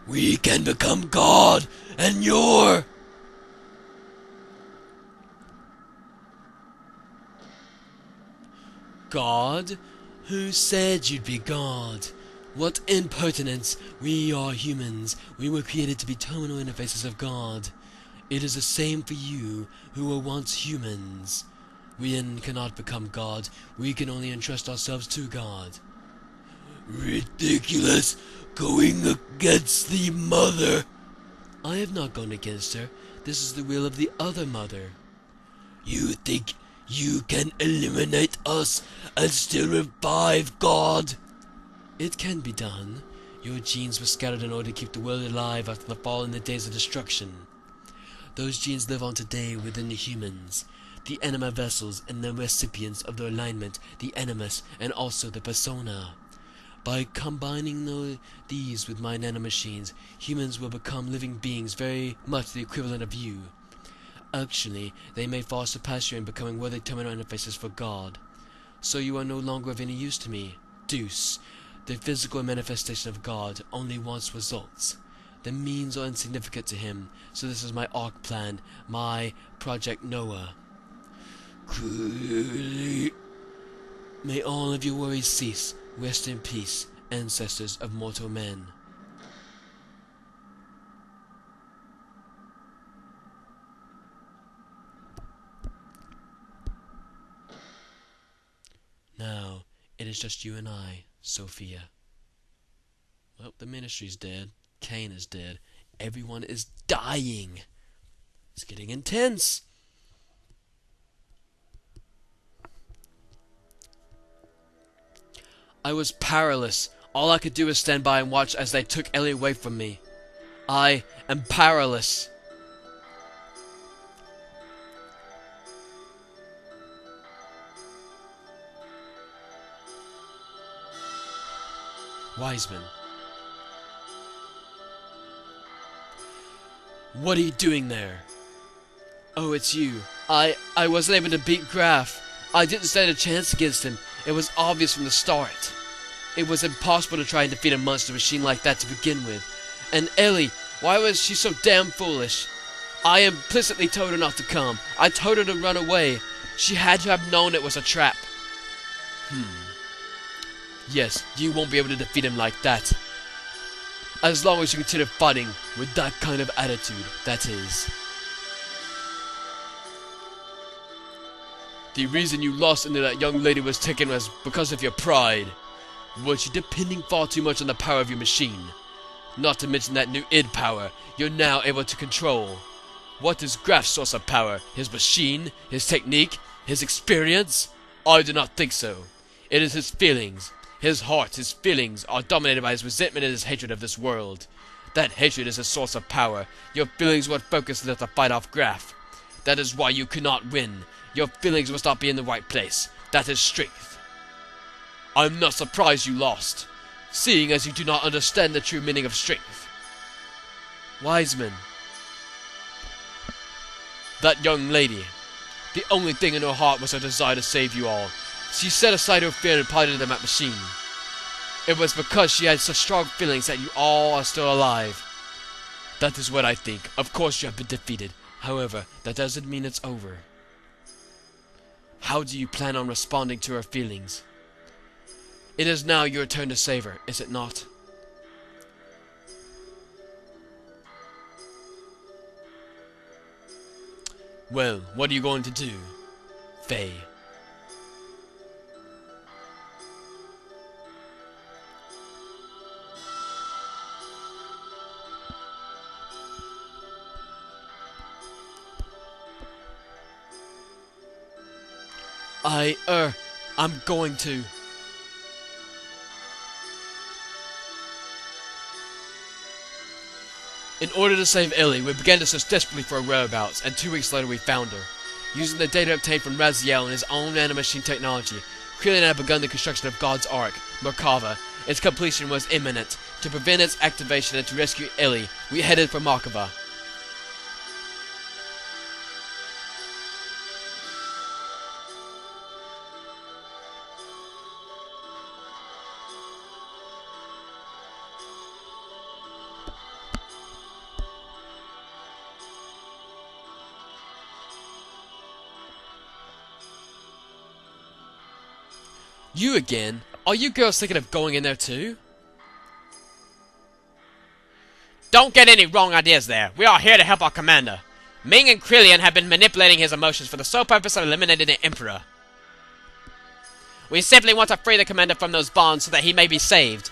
We can become God, and you're... God? Who said you'd be God? What impertinence! We are humans. We were created to be terminal interfaces of God. It is the same for you, who were once humans. We cannot become God. We can only entrust ourselves to God. Ridiculous! Going against the mother! I have not gone against her. This is the will of the other mother. You think you can eliminate us and still revive God? It can be done. Your genes were scattered in order to keep the world alive after the fall in the days of destruction. Those genes live on today within the humans, the anima vessels and the recipients of the alignment, the animus, and also the persona. By combining these with my nanomachines, humans will become living beings very much the equivalent of you. Actually, they may far surpass you in becoming worthy terminal interfaces for God. So you are no longer of any use to me. Deuce. The physical manifestation of God only wants results. The means are insignificant to him, so this is my arc plan, my Project Noah. Clearly. May all of your worries cease. Rest in peace, ancestors of mortal men. Now, it is just you and I, Sophia. Well, the ministry's dead. Cain is dead. Everyone is dying. It's getting intense. I was powerless. All I could do was stand by and watch as they took Elly away from me. I am powerless. Wiseman. What are you doing there? Oh, it's you. I wasn't able to beat Graf. I didn't stand a chance against him. It was obvious from the start. It was impossible to try and defeat a monster machine like that to begin with. And Elly, why was she so damn foolish? I implicitly told her not to come. I told her to run away. She had to have known it was a trap. Yes, you won't be able to defeat him like that. As long as you continue fighting with that kind of attitude, that is. The reason you lost into that young lady was taken was because of your pride. Was you depending far too much on the power of your machine? Not to mention that new id power you're now able to control. What is Graf's source of power? His machine? His technique? His experience? I do not think so. It is his feelings. His heart, his feelings are dominated by his resentment and his hatred of this world. That hatred is his source of power. Your feelings were focused enough to fight off Graf. That is why you could not win. Your feelings must not be in the right place. That is strength. I'm not surprised you lost, seeing as you do not understand the true meaning of strength. Wiseman. That young lady. The only thing in her heart was her desire to save you all. She set aside her fear and applied it to that machine. It was because she had such strong feelings that you all are still alive. That is what I think. Of course you have been defeated. However, that doesn't mean it's over. How do you plan on responding to her feelings? It is now your turn to save her, is it not? Well, what are you going to do, Faye? I'm going to. In order to save Elly, we began to search desperately for her whereabouts, and 2 weeks later we found her. Using the data obtained from Raziel and his own nanomachine technology, Krillin had begun the construction of God's Ark, Merkava. Its completion was imminent. To prevent its activation and to rescue Elly, we headed for Merkava. You again? Are you girls thinking of going in there too? Don't get any wrong ideas there. We are here to help our commander. Ming and Krillian have been manipulating his emotions for the sole purpose of eliminating the Emperor. We simply want to free the commander from those bonds so that he may be saved.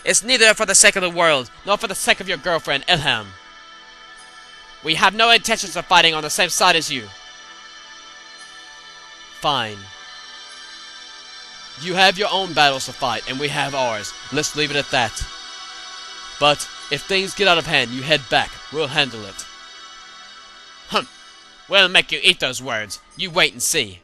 It's neither for the sake of the world, nor for the sake of your girlfriend, Ilham. We have no intentions of fighting on the same side as you. Fine. You have your own battles to fight, and we have ours. Let's leave it at that. But if things get out of hand, you head back. We'll handle it. We'll make you eat those words. You wait and see.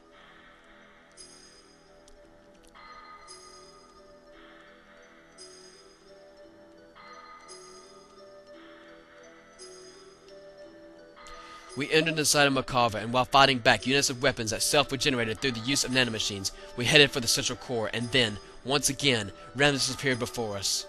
We entered inside of Makava, and while fighting back units of weapons that self-regenerated through the use of nanomachines, we headed for the central core, and then, once again, Ramses appeared before us.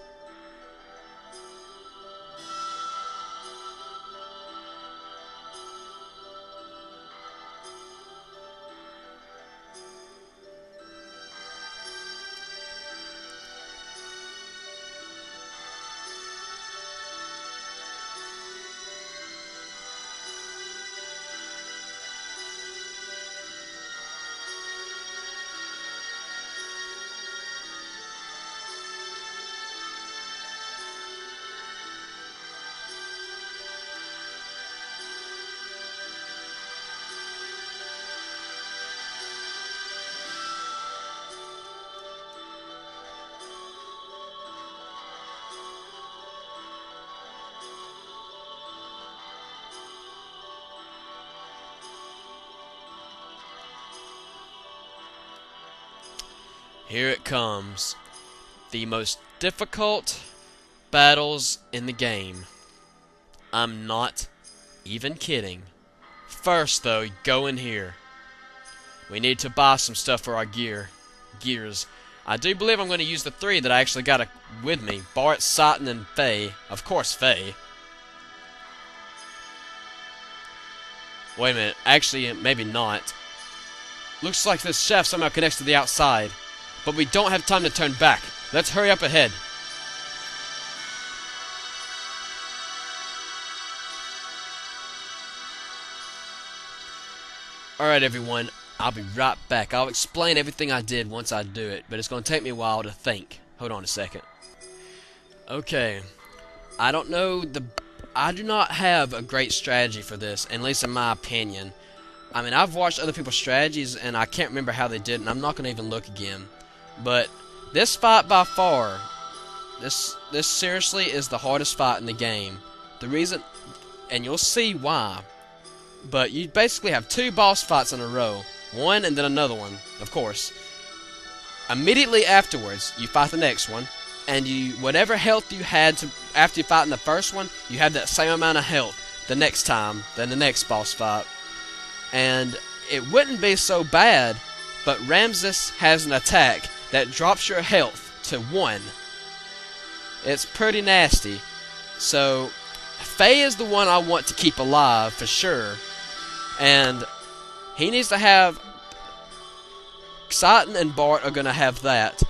Here it comes. The most difficult battles in the game. I'm not even kidding. First, though, go in here. We need to buy some stuff for our gears. I do believe I'm going to use the three that I actually got with me. Bart, Satan, and Faye. Of course, Faye. Wait a minute. Actually, maybe not. Looks like this shaft somehow connects to the outside. But we don't have time to turn back. Let's hurry up ahead. Alright everyone, I'll be right back. I'll explain everything I did once I do it, but it's going to take me a while to think. Hold on a second. Okay. I don't know I do not have a great strategy for this, at least in my opinion. I mean, I've watched other people's strategies and I can't remember how they did it, and I'm not going to even look again. But this fight by far, this seriously is the hardest fight in the game. The reason, and you'll see why, but you basically have two boss fights in a row. One and then another one, of course. Immediately afterwards, you fight the next one, and whatever health you had after you fight in the first one, you have that same amount of health the next time, then the next boss fight. And it wouldn't be so bad, but Ramses has an attack that drops your health to 1. It's pretty nasty. So, Faye is the one I want to keep alive for sure. And he needs to have... Satan and Bart are going to have that.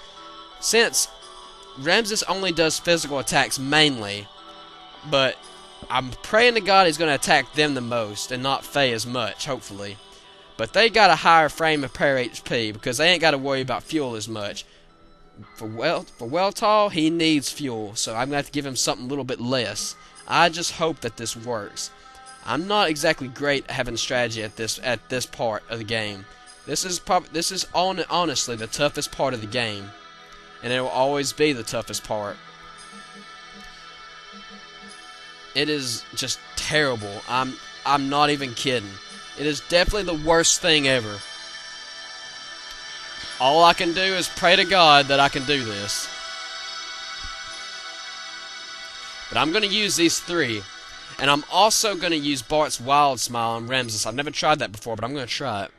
Since Ramses only does physical attacks mainly, but I'm praying to God he's going to attack them the most and not Faye as much, hopefully. But they got a higher frame of per HP because they ain't got to worry about fuel as much. For Weltall, he needs fuel, so I'm going to have to give him something a little bit less. I just hope that this works. I'm not exactly great at having strategy at this part of the game. This is honestly the toughest part of the game, and it will always be the toughest part. It is just terrible. I'm not even kidding. It is definitely the worst thing ever. All I can do is pray to God that I can do this. But I'm going to use these 3. And I'm also going to use Bart's Wild Smile on Ramses. I've never tried that before, but I'm going to try it.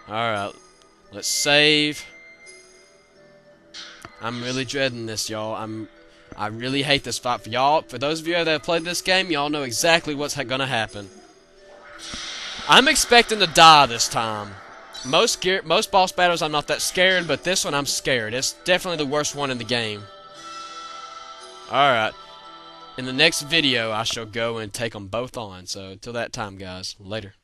Alright. Let's save. I'm really dreading this, y'all. I really hate this fight for y'all. For those of you that have played this game, y'all know exactly what's going to happen. I'm expecting to die this time. Most boss battles I'm not that scared, but this one I'm scared. It's definitely the worst one in the game. Alright. In the next video, I shall go and take them both on. So, until that time, guys. Later.